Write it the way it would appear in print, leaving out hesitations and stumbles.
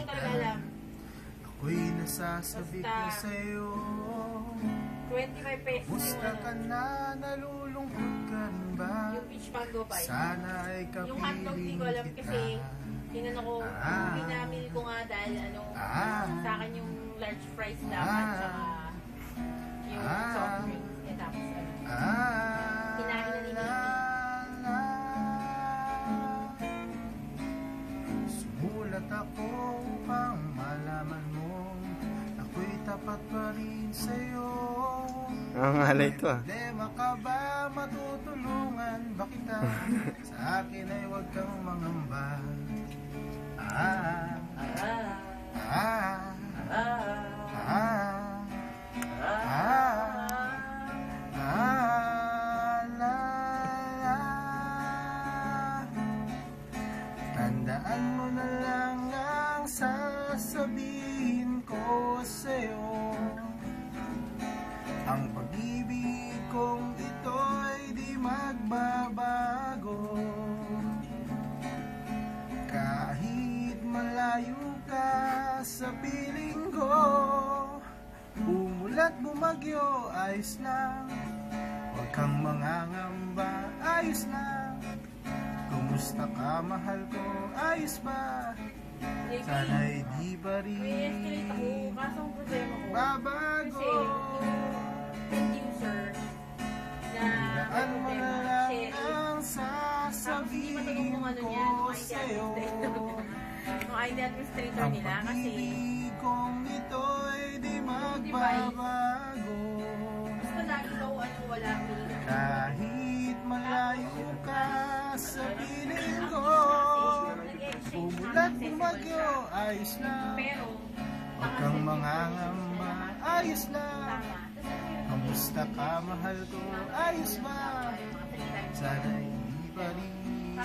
ko talaga alam. Ako'y nasasabik na sa'yo. 25 pesos Gusto ka na, nalulungkot ka ba? Yung peach mango pie. Sana ay yung hotdog di kapiling ko alam kasi kita. tinanong ko, pinamili ko nga dahil sa akin yung large fries dapat saka yung soft drinks. Tapos kinain na ni Sumulat ako upang malaman mo ako'y tapat pa rin sa'yo. Ang alay ito ah. Problema ka ba? Matutulungan ba kita? Sa akin ay huwag kang mangamba. Tandaan mo na lang ang sasabihin ko sa'yo. Ang pag-ibig kong ito'y di magbabago. Kahit malayo ka sa piling ko, umulat bumagyo, ayos lang. Huwag kang mangangamba, ayos lang. Kumusta ka, mahal ko, ayos ba? Sana'y di pa rin babago. Thank you, sir. Tandaan mo na lang ang sasabihin ko sa'yo. Nung ID administrator Ang nila kasi pag-ibig kong ito'y di magbabago. basta lagi daw wala Kahit malayo ka sa piling ko, umulat bumagyo, ayos lang. pero Huwag kang mangangamba, ayos lang. Kamusta ka, mahal ko, ayos ba? Sana'y di pa rin